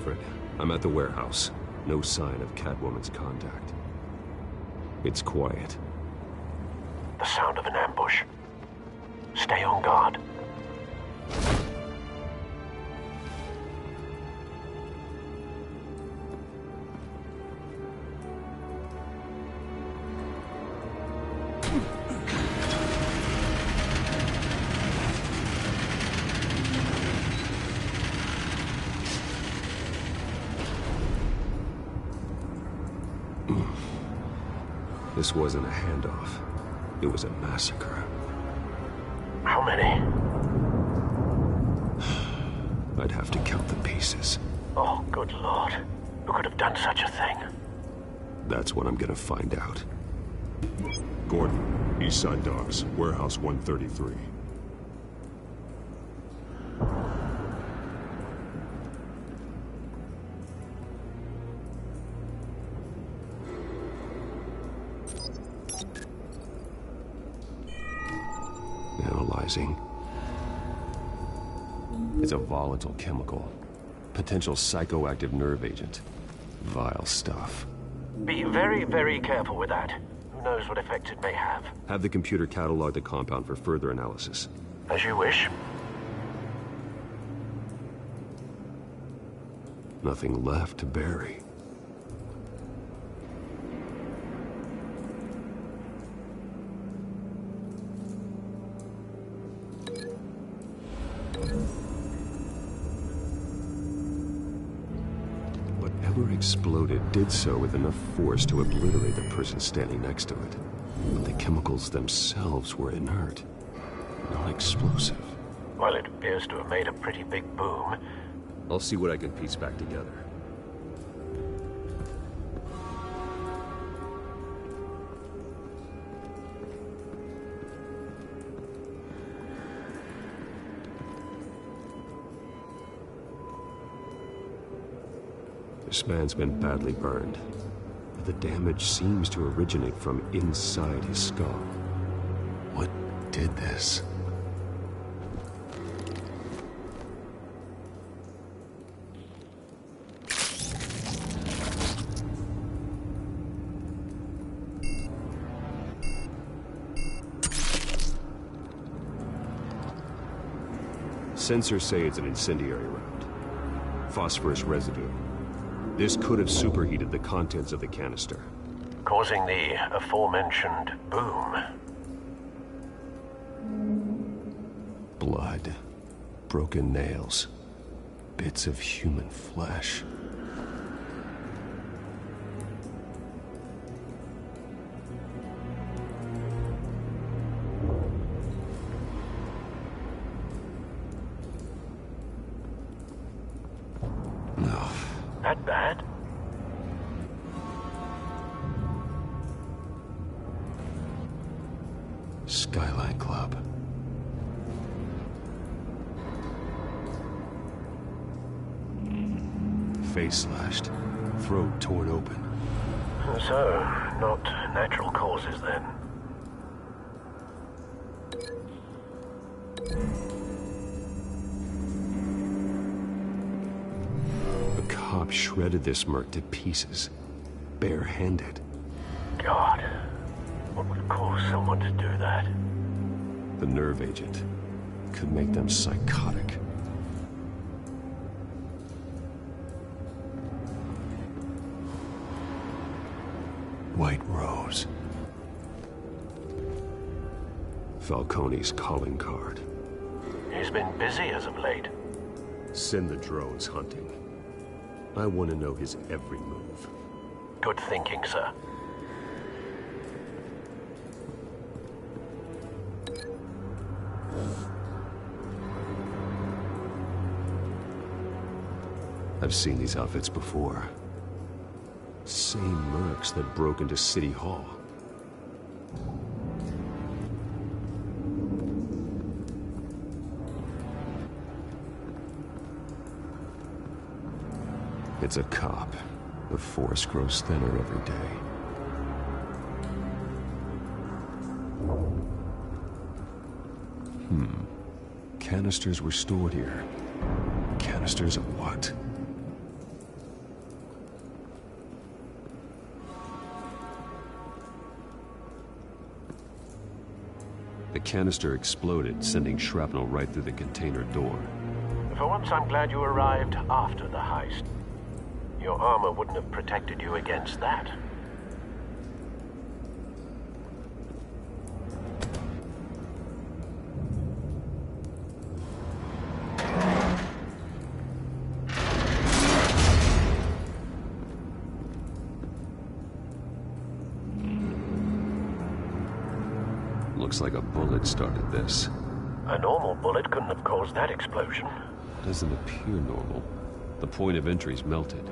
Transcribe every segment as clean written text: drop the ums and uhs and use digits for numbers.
Alfred. I'm at the warehouse. No sign of Catwoman's contact. It's quiet. The sound of an ambush. Stay on guard. This wasn't a handoff. It was a massacre. How many? I'd have to count the pieces. Oh, good Lord. Who could have done such a thing? That's what I'm gonna find out. Gordon, East Side Docks, Warehouse 133. Analyzing. It's a volatile chemical. Potential psychoactive nerve agent. Vile stuff. Be very, very careful with that. Who knows what effect it may have. Have the computer catalog the compound for further analysis. As you wish. Nothing left to bury. Whatever exploded did so with enough force to obliterate the person standing next to it. But the chemicals themselves were inert, not explosive. While it appears to have made a pretty big boom. I'll see what I can piece back together. This man's been badly burned, but the damage seems to originate from inside his skull. What did this? Sensors say it's an incendiary round. Phosphorus residue. This could have superheated the contents of the canister. Causing the aforementioned boom. Blood. Broken nails. Bits of human flesh. No. That bad? Skyline Club. Face slashed. Throat torn open. So, not natural causes then. A cop shredded this merc to pieces. Bare-handed. God, what would cause someone to do that? The nerve agent could make them psychotic. White Rose. Falcone's calling card. He's been busy as of late. Send the drones hunting. I want to know his every move. Good thinking, sir. I've seen these outfits before. Same mercs that broke into City Hall. It's a cop. The force grows thinner every day. Canisters were stored here. Canisters of what? The canister exploded, sending shrapnel right through the container door. For once, I'm glad you arrived after the heist. Your armor wouldn't have protected you against that. Looks like a bullet started this. A normal bullet couldn't have caused that explosion. Doesn't appear normal. The point of entry's melted.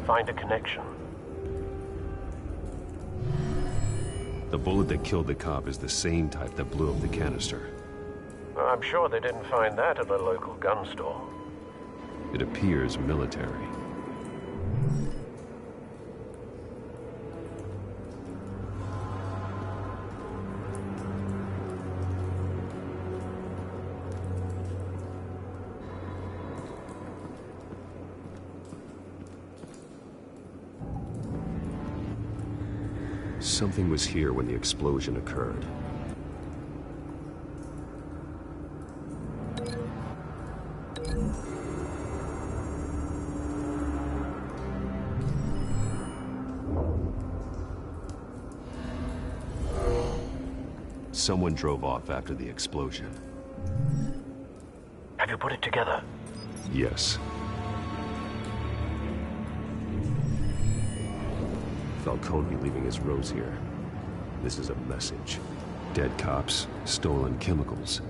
Find a connection. The bullet that killed the cop is the same type that blew up the canister. I'm sure they didn't find that at a local gun store. It appears military. Something was here when the explosion occurred. Someone drove off after the explosion. Have you put it together? Yes. Falcone leaving his rose here. This is a message. Dead cops, stolen chemicals.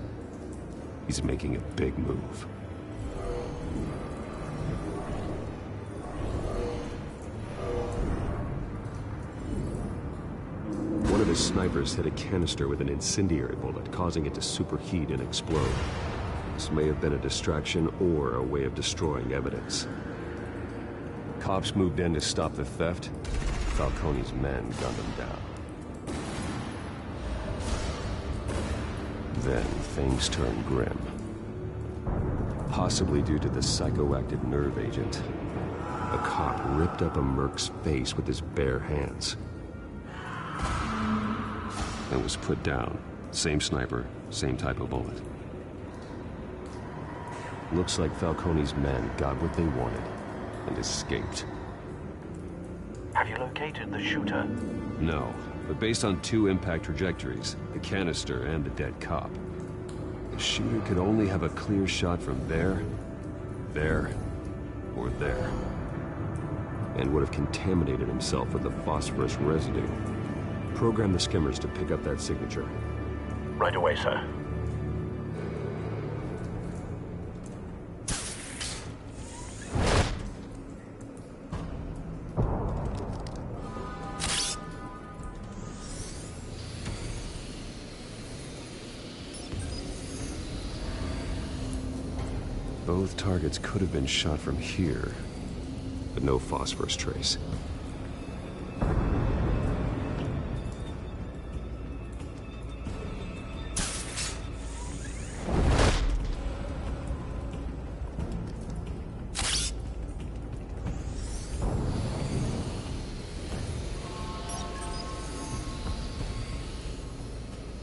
He's making a big move. One of his snipers hit a canister with an incendiary bullet, causing it to superheat and explode. This may have been a distraction or a way of destroying evidence. Cops moved in to stop the theft. Falcone's men gunned him down. Then things turned grim. Possibly due to the psychoactive nerve agent, a cop ripped up a merc's face with his bare hands. And was put down. Same sniper, same type of bullet. Looks like Falcone's men got what they wanted and escaped. Have you located the shooter? No, but based on two impact trajectories, the canister and the dead cop, the shooter could only have a clear shot from there, or there, and would have contaminated himself with the phosphorus residue. Program the skimmers to pick up that signature. Right away, sir. Both targets could have been shot from here, but no phosphorus trace.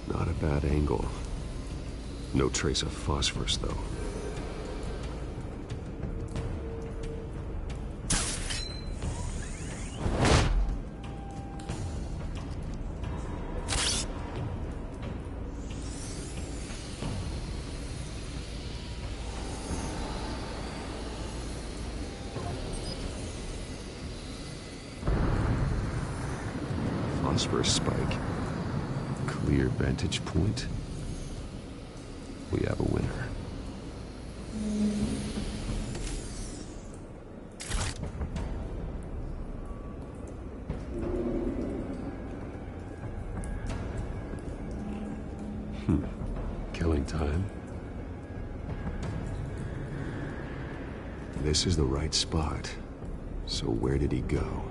Not a bad angle. No trace of phosphorus, though. Phosphorus spike. Clear vantage point. We have a winner. Killing time. This is the right spot. So where did he go?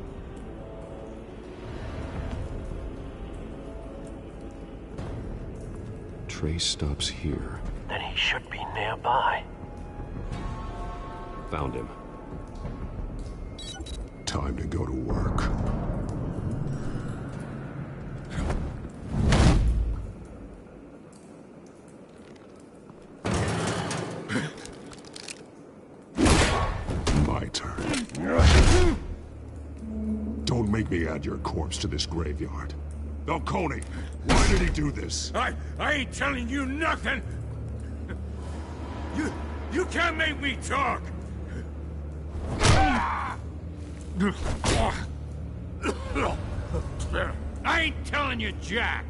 Trace stops here. Then he should be nearby. Found him. Time to go to work. My turn. Don't make me add your corpse to this graveyard. Falcone, why did he do this? I ain't telling you nothing! You can't make me talk! I ain't telling you jack!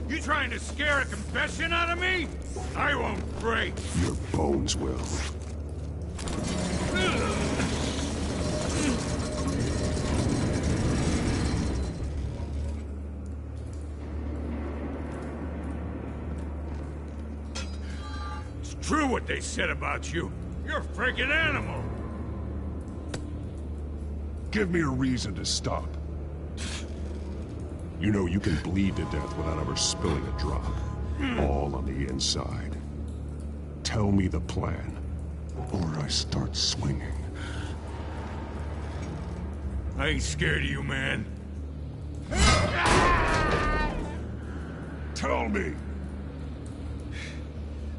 You trying to scare a confession out of me? I won't break! Your bones will. It's true what they said about you. You're a freaking animal! Give me a reason to stop. You know you can bleed to death without ever spilling a drop. All on the inside. Tell me the plan, or I start swinging. I ain't scared of you, man. Tell me!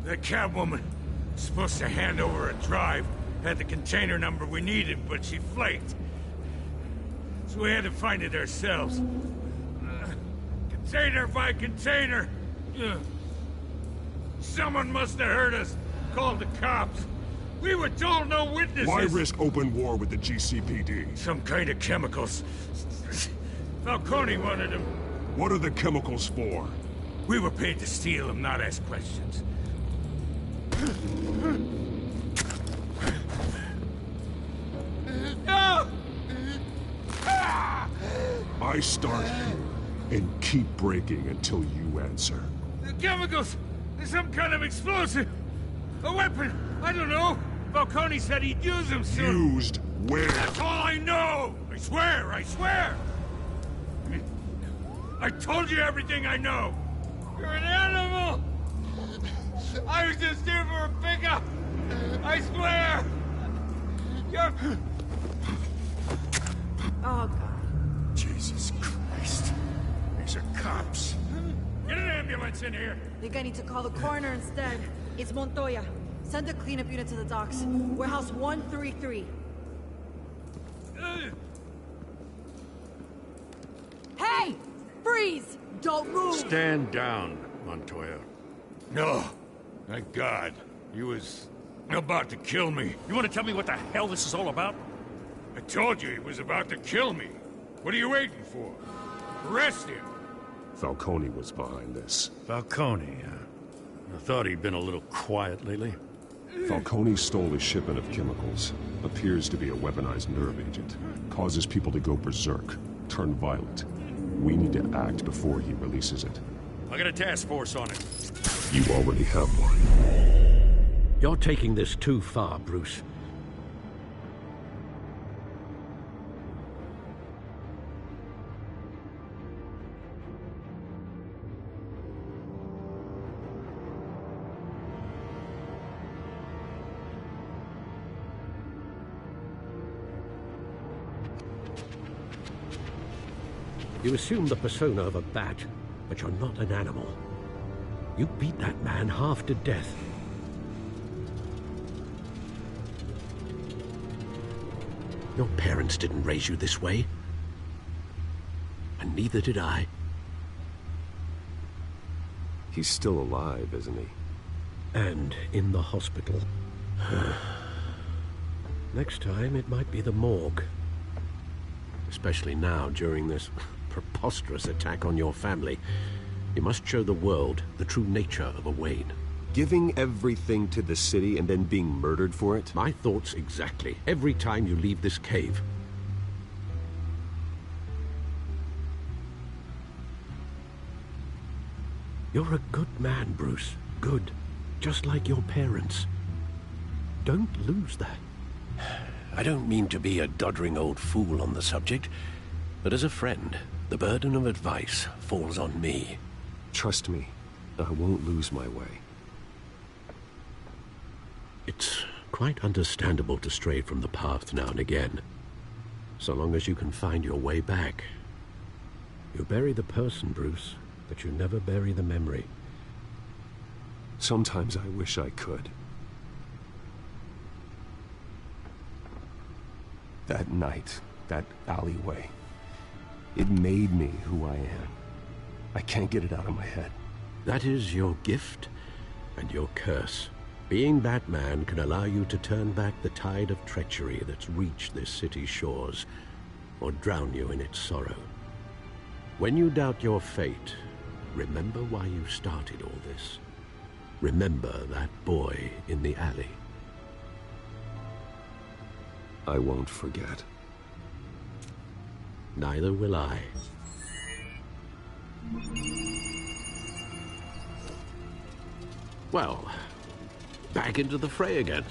That Catwoman was supposed to hand over a drive, had the container number we needed, but she flaked. So we had to find it ourselves. Container by container. Someone must have heard us, called the cops. We were told no witnesses. Why risk open war with the GCPD? Some kind of chemicals. Falcone wanted them. What are the chemicals for? We were paid to steal them, not ask questions. No! I start here and keep breaking until you answer. The chemicals! There's some kind of explosive! A weapon! I don't know! Falcone said he'd use them soon! Used where? That's all I know! I swear! I swear! I told you everything I know! You're an animal! I was just here for a pickup! I swear! You're... Oh, God. Jesus Christ. These are cops. Get an ambulance in here! Think I need to call the coroner instead. It's Montoya. Send a cleanup unit to the docks. Warehouse 133. Hey! Freeze! Don't move! Stand down, Montoya. No. Thank God. He was about to kill me. You want to tell me what the hell this is all about? I told you he was about to kill me. What are you waiting for? Arrest him! Falcone was behind this. Falcone, I thought he'd been a little quiet lately. Falcone stole a shipment of chemicals. Appears to be a weaponized nerve agent. Causes people to go berserk, turn violent. We need to act before he releases it. I got a task force on it. You already have one. You're taking this too far, Bruce. You assume the persona of a bat, but you're not an animal. You beat that man half to death. Your parents didn't raise you this way. And neither did I. He's still alive, isn't he? And in the hospital. Next time, it might be the morgue. Especially now, during this preposterous attack on your family. You must show the world the true nature of a Wayne. Giving everything to the city and then being murdered for it? My thoughts exactly. Every time you leave this cave. You're a good man, Bruce. Good. just like your parents. Don't lose that. I don't mean to be a doddering old fool on the subject, but as a friend, the burden of advice falls on me. Trust me, I won't lose my way. It's quite understandable to stray from the path now and again, so long as you can find your way back. You bury the person, Bruce, but you never bury the memory. Sometimes I wish I could. That night, that alleyway, it made me who I am. I can't get it out of my head. That is your gift and your curse. Being Batman can allow you to turn back the tide of treachery that's reached this city's shores, or drown you in its sorrow. When you doubt your fate, remember why you started all this. Remember that boy in the alley. I won't forget. Neither will I. Well, back into the fray again.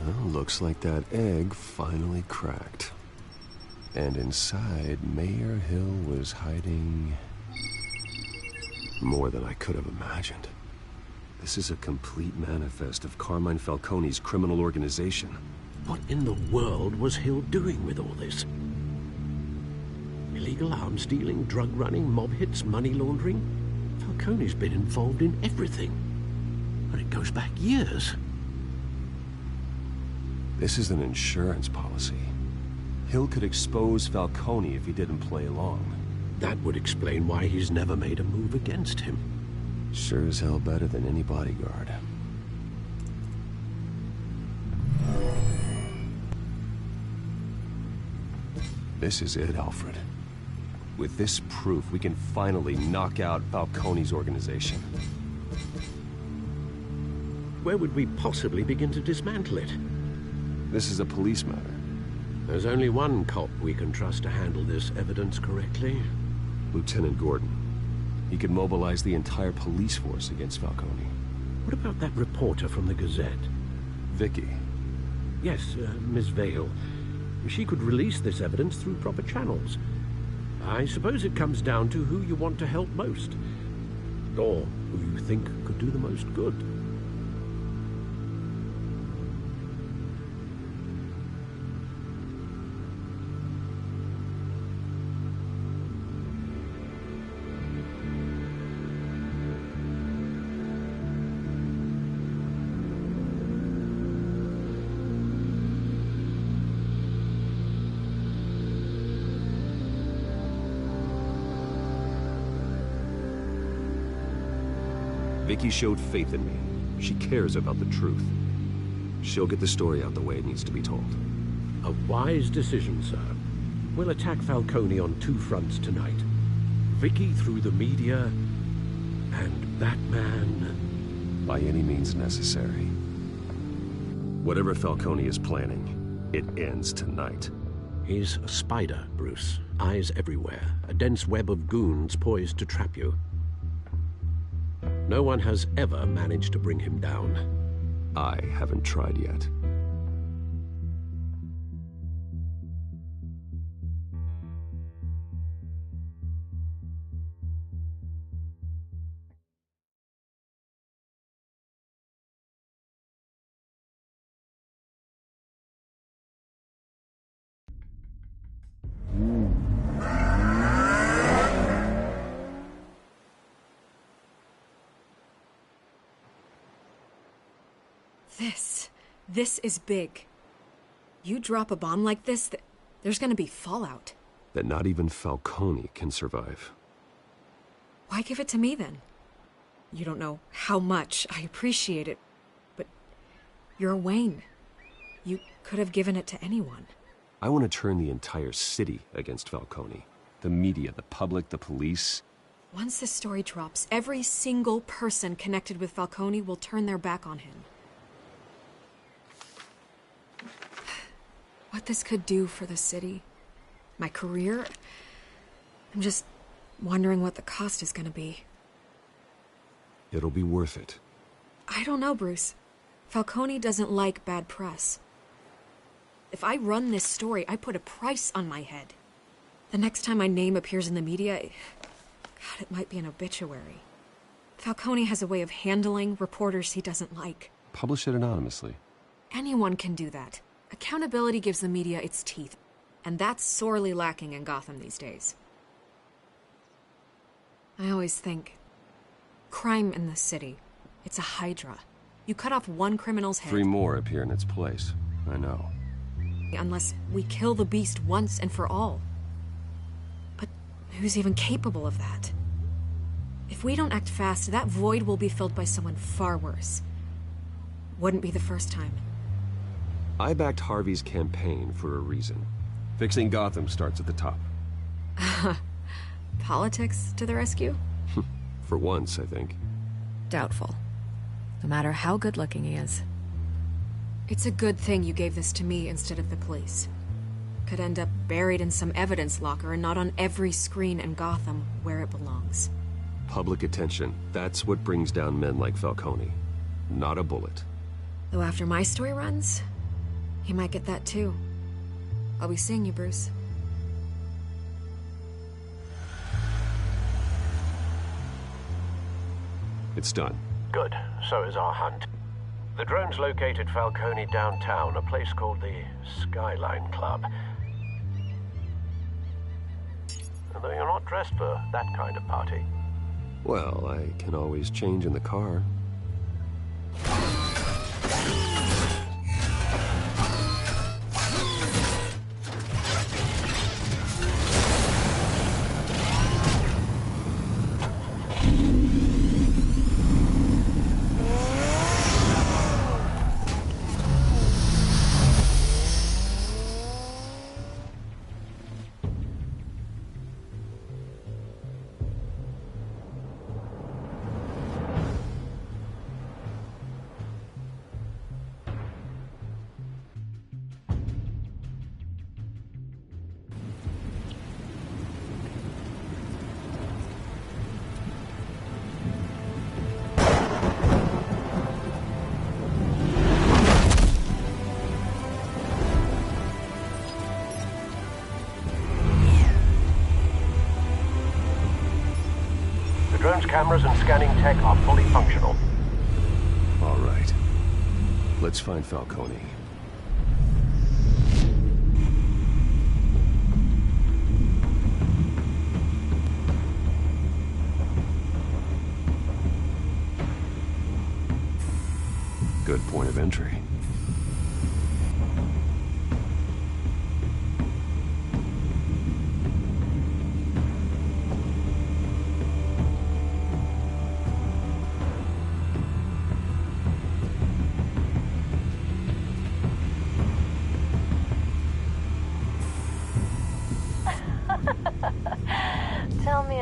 Well, looks like that egg finally cracked. And inside, Mayor Hill was hiding more than I could have imagined. This is a complete manifest of Carmine Falcone's criminal organization. What in the world was Hill doing with all this? Illegal arms dealing, drug running, mob hits, money laundering? Falcone's been involved in everything. And it goes back years. This is an insurance policy. Hill could expose Falcone if he didn't play along. That would explain why he's never made a move against him. Sure as hell better than any bodyguard. This is it, Alfred. With this proof, we can finally knock out Falcone's organization. Where would we possibly begin to dismantle it? This is a police matter. There's only one cop we can trust to handle this evidence correctly. Lieutenant Gordon. He could mobilize the entire police force against Falcone. What about that reporter from the Gazette? Vicky. Yes, Miss Vale. She could release this evidence through proper channels. I suppose it comes down to who you want to help most. Or who you think could do the most good. Vicky showed faith in me. She cares about the truth. She'll get the story out the way it needs to be told. A wise decision, sir. We'll attack Falcone on two fronts tonight. Vicky through the media, and Batman... By any means necessary. Whatever Falcone is planning, it ends tonight. He's a spider, Bruce. Eyes everywhere. A dense web of goons poised to trap you. No one has ever managed to bring him down. I haven't tried yet. This is big. You drop a bomb like this, there's gonna be fallout. That not even Falcone can survive. Why give it to me, then? You don't know how much I appreciate it, but you're Wayne. You could have given it to anyone. I want to turn the entire city against Falcone. The media, the public, the police. Once this story drops, every single person connected with Falcone will turn their back on him. What this could do for the city, my career, I'm just wondering what the cost is gonna be. It'll be worth it. I don't know, Bruce. Falcone doesn't like bad press. If I run this story, I put a price on my head. The next time my name appears in the media, God, it might be an obituary. Falcone has a way of handling reporters he doesn't like. Publish it anonymously. Anyone can do that. Accountability gives the media its teeth, and that's sorely lacking in Gotham these days. I always think, crime in the city, it's a hydra. You cut off one criminal's head... 3 more appear in its place. I know. Unless we kill the beast once and for all. But who's even capable of that? If we don't act fast, that void will be filled by someone far worse. Wouldn't be the first time. I backed Harvey's campaign for a reason. Fixing Gotham starts at the top. Politics to the rescue? For once, I think. Doubtful. No matter how good-looking he is. It's a good thing you gave this to me instead of the police. Could end up buried in some evidence locker and not on every screen in Gotham where it belongs. Public attention. That's what brings down men like Falcone. Not a bullet. Though after my story runs, he might get that too. I'll be seeing you, Bruce. It's done. Good. So is our hunt. The drones located Falcone downtown, a place called the Skyline Club. Although you're not dressed for that kind of party. Well, I can always change in the car. Drone's cameras and scanning tech are fully functional. All right. Let's find Falcone. Good point of entry.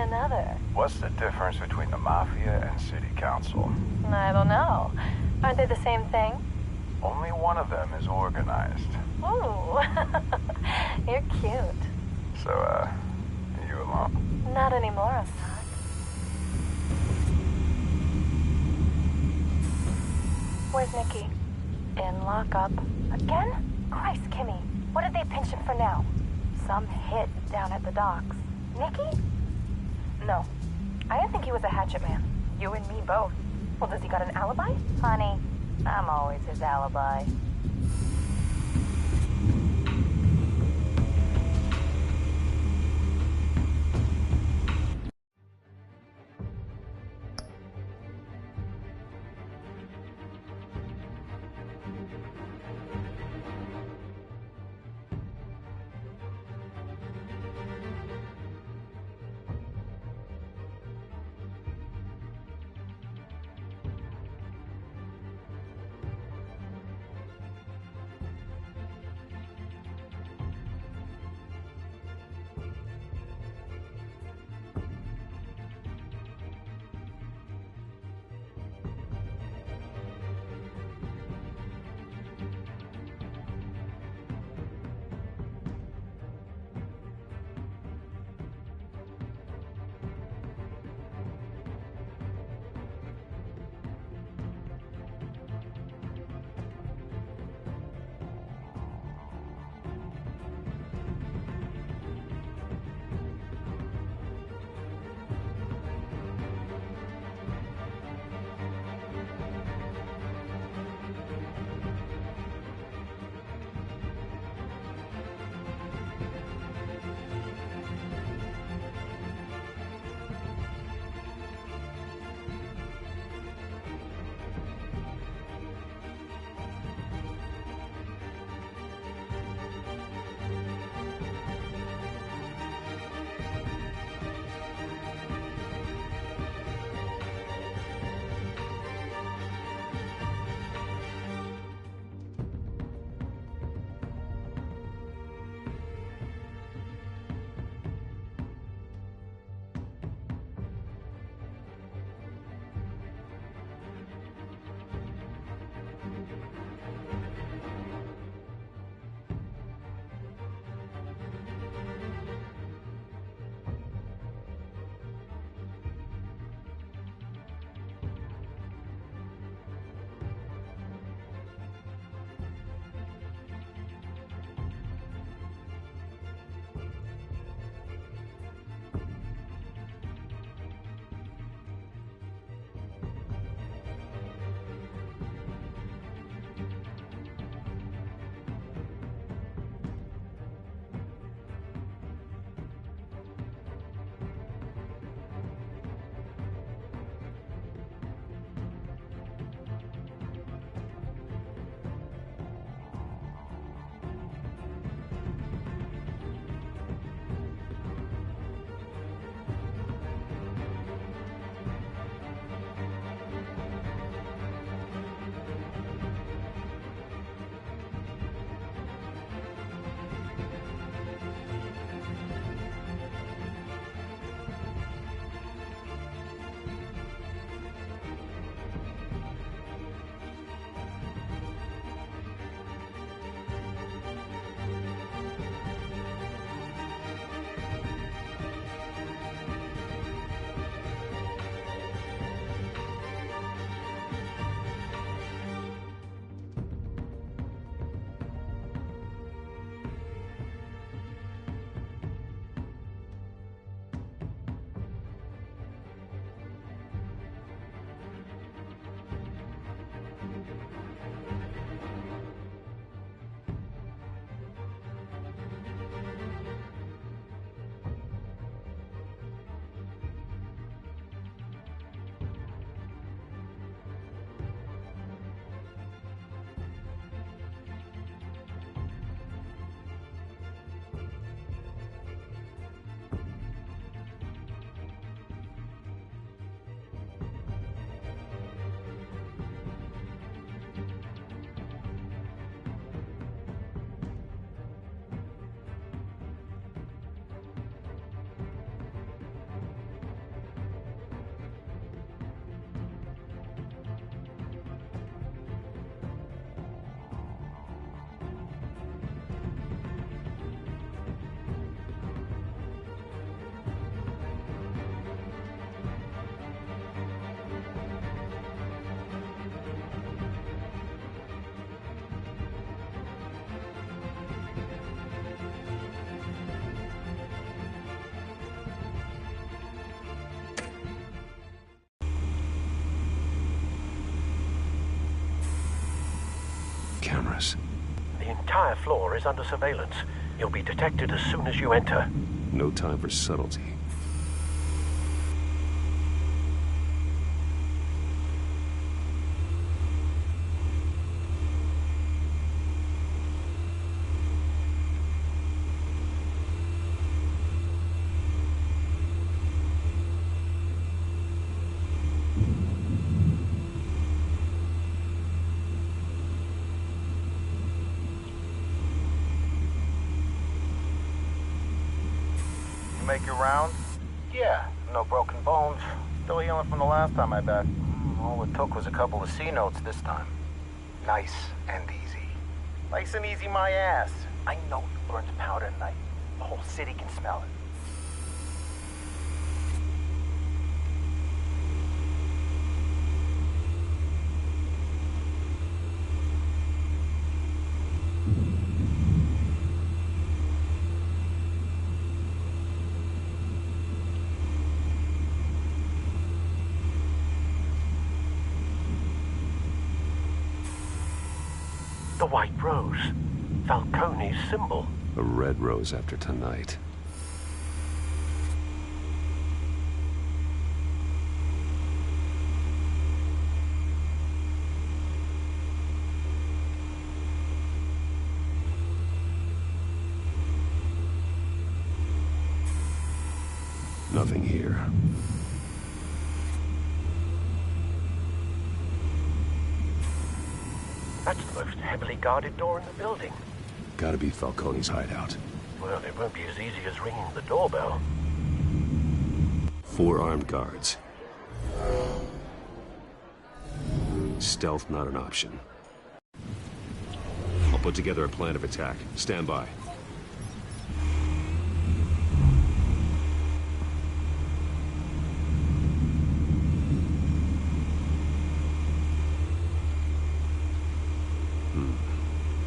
another. What's the difference between the Mafia and City Council? I don't know. Aren't they the same thing? Only one of them is organized. Ooh. You're cute. So, are you alone? Not anymore, Assad. Where's Nikki? In lockup. Again? Christ, Kimmy. What did they pinch him for now? Some hit down at the docks. Nikki? No. I didn't think he was a hatchet man. You and me both. Well, does he got an alibi? Honey, I'm always his alibi. us? The entire floor is under surveillance. You'll be detected as soon as you enter. No time for subtlety. Make your round? Yeah, no broken bones. Still healing from the last time I bet. All it took was a couple of C notes this time. Nice and easy. Nice and easy my ass. I know he burns powder at night. The whole city can smell it. The white rose. Falcone's symbol. A red rose after tonight. Nothing here. That's the most heavily guarded door in the building. Gotta be Falcone's hideout. Well, it won't be as easy as ringing the doorbell. 4 armed guards. Stealth not an option. I'll put together a plan of attack. Stand by.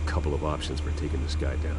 Couple of options for taking this guy down.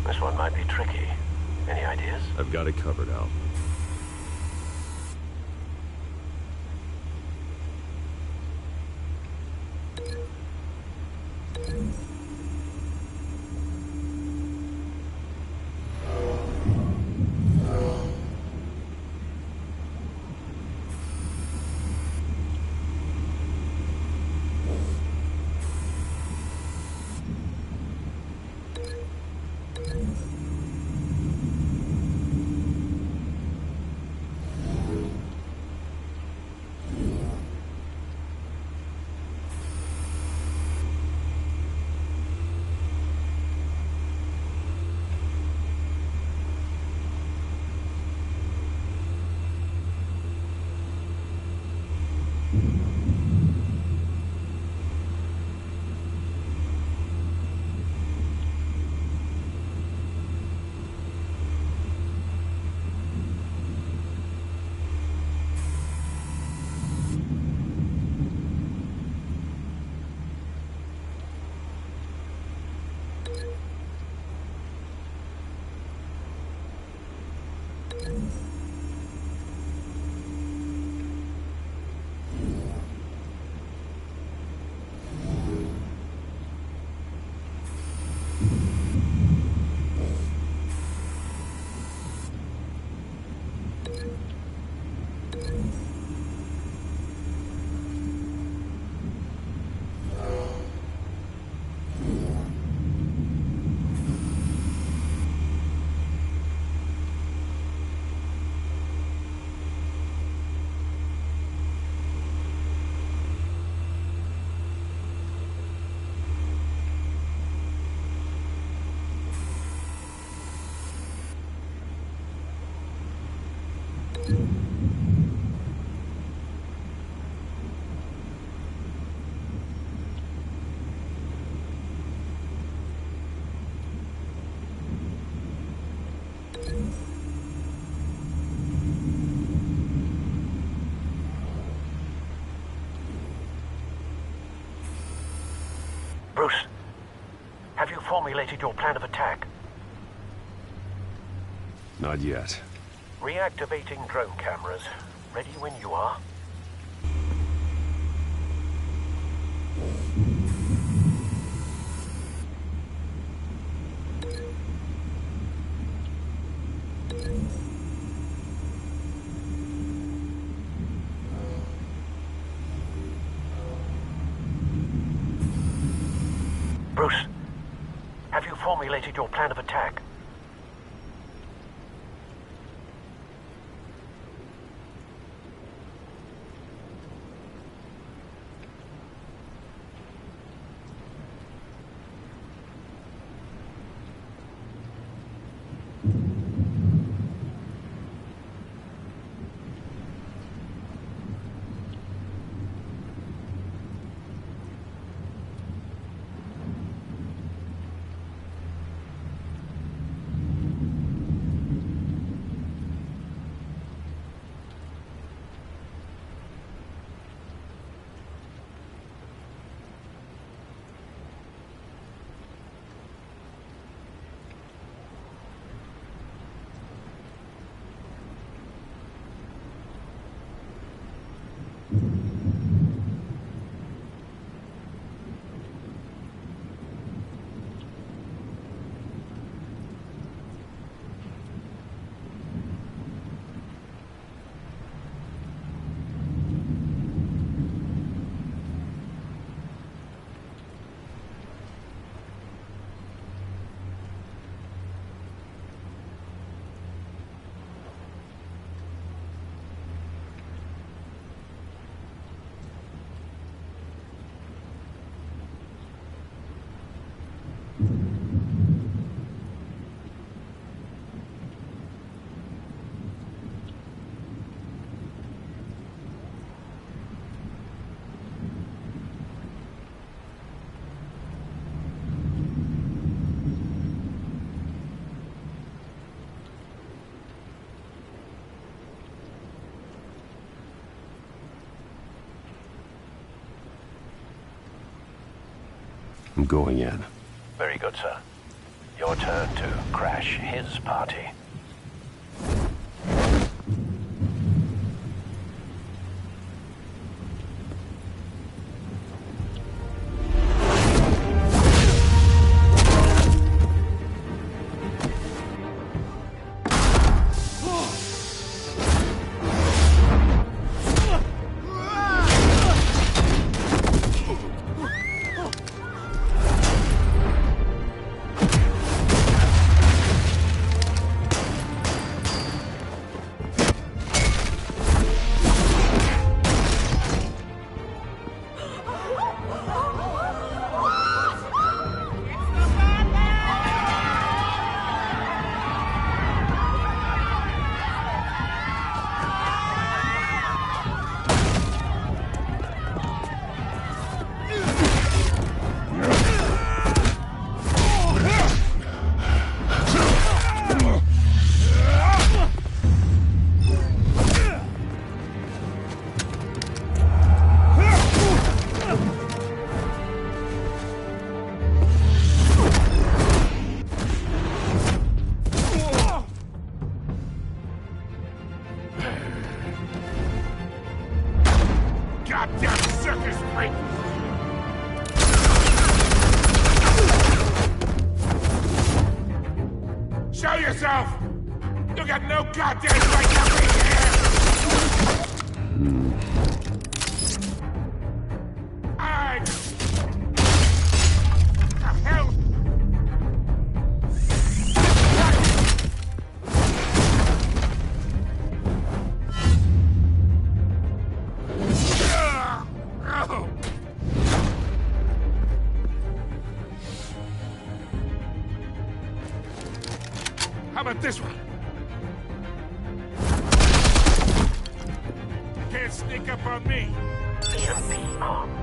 This one might be tricky. Any ideas? I've got it covered, Al. formulated your plan of attack? Not yet. Reactivating drone cameras. Ready when you are. Bruce, have you formulated your plan of attack? I'm going in. Very good, sir. Your turn to crash his party. Show yourself! You got no goddamn right to be here! I... The hell? How about this one? Can't sneak up on me. EMP armed.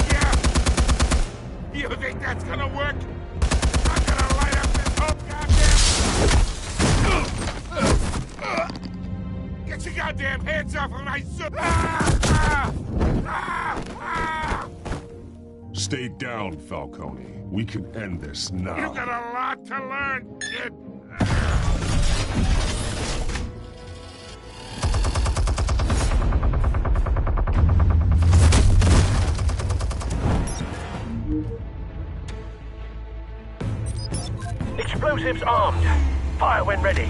Yeah. You think that's gonna work? I'm gonna light up this whole goddamn goddamn hands off of my suit! Stay down, Falcone. We can end this now. You got a lot to learn, kid. Explosives armed. Fire when ready.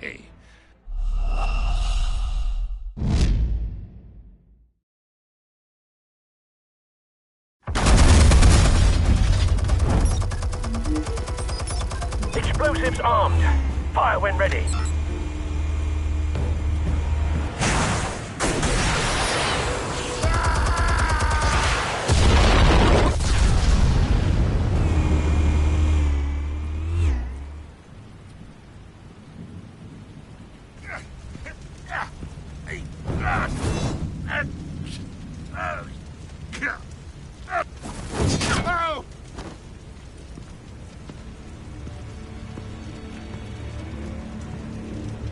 Hey. Explosives armed. Fire when ready.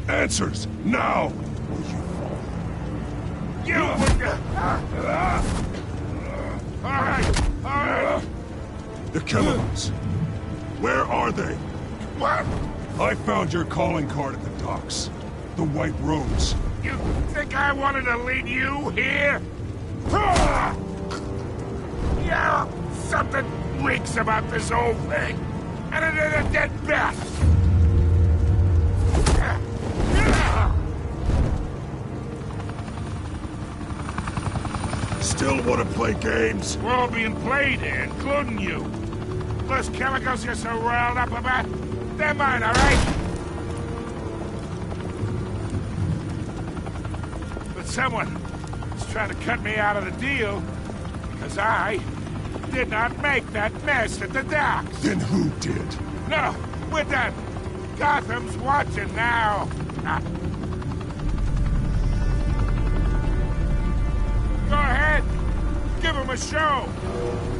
Answers, now! You Alright. The chemicals. Where are they? What? I found your calling card at the docks. The White Rose. You think I wanted to lead you here? Yeah, something reeks about this whole thing. And it is a dead bat. Still want to play games? We're all being played here, including you. Those chemicals you're so riled up about, they're mine, all right? But someone is trying to cut me out of the deal because I did not make that mess at the docks. Then who did? No, we're done. Gotham's watching now. Go ahead. Give him a show.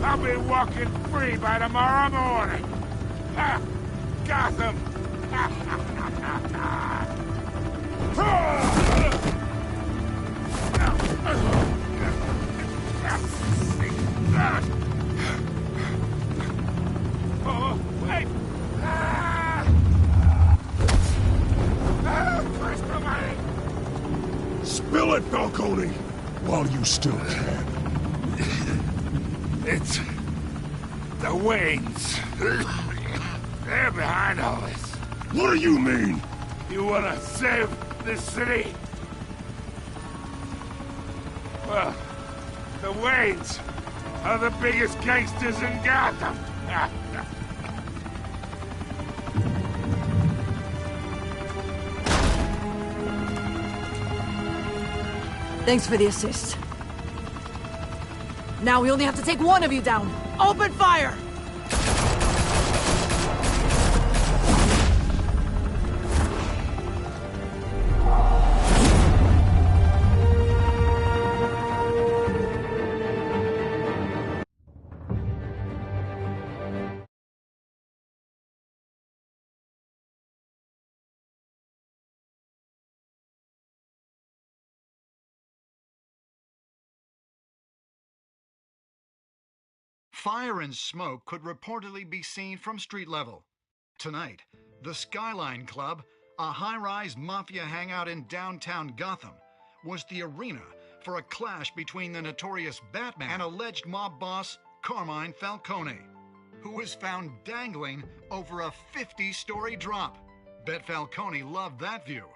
I'll be walking free by tomorrow morning. Ha! Gotham. Oh, wait. Where's the money? Spill it, Falcone! While you still can. It's the Waynes. They're behind all this. What do you mean? You want to save this city? Well, the Waynes are the biggest gangsters in Gotham. Thanks for the assist. Now we only have to take one of you down. Open fire! Fire and smoke could reportedly be seen from street level. Tonight, the Skyline Club, a high-rise mafia hangout in downtown Gotham, was the arena for a clash between the notorious Batman and alleged mob boss Carmine Falcone, who was found dangling over a 50-story drop. Bet Falcone loved that view.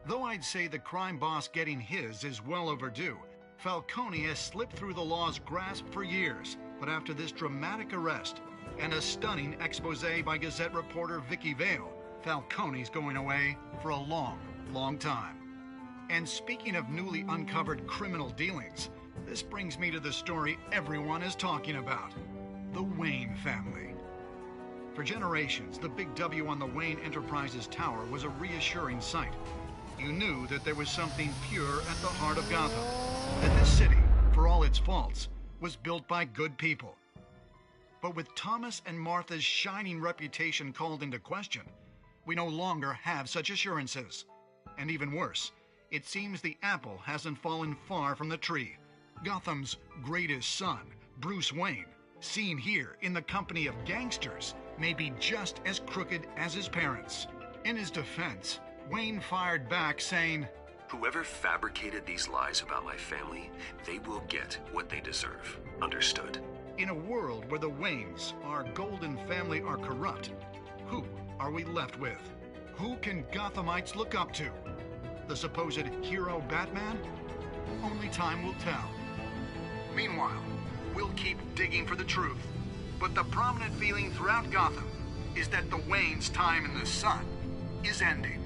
Though I'd say the crime boss getting his is well overdue, Falcone has slipped through the law's grasp for years. But after this dramatic arrest and a stunning expose by Gazette reporter Vicky Vale, Falcone's going away for a long, long time. And speaking of newly uncovered criminal dealings, this brings me to the story everyone is talking about: the Wayne family. For generations, the big W on the Wayne Enterprises Tower was a reassuring sight. You knew that there was something pure at the heart of Gotham, that this city, for all its faults, was built by good people. But with Thomas and Martha's shining reputation called into question, we no longer have such assurances. And even worse, it seems the apple hasn't fallen far from the tree. Gotham's greatest son, Bruce Wayne, seen here in the company of gangsters, may be just as crooked as his parents. In his defense, Wayne fired back saying, "Whoever fabricated these lies about my family, they will get what they deserve. Understood?" In a world where the Waynes, our golden family, are corrupt, who are we left with? Who can Gothamites look up to? The supposed hero Batman? Only time will tell. Meanwhile, we'll keep digging for the truth. But the prominent feeling throughout Gotham is that the Waynes' time in the sun is ending.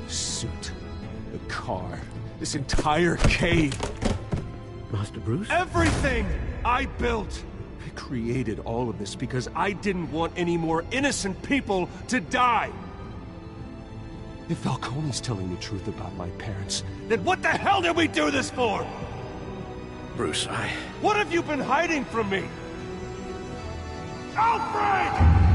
Suit, the car, this entire cave. Master Bruce? Everything I built! I created all of this because I didn't want any more innocent people to die! If Falcone's telling the truth about my parents, then what the hell did we do this for? Bruce, What have you been hiding from me? Alfred!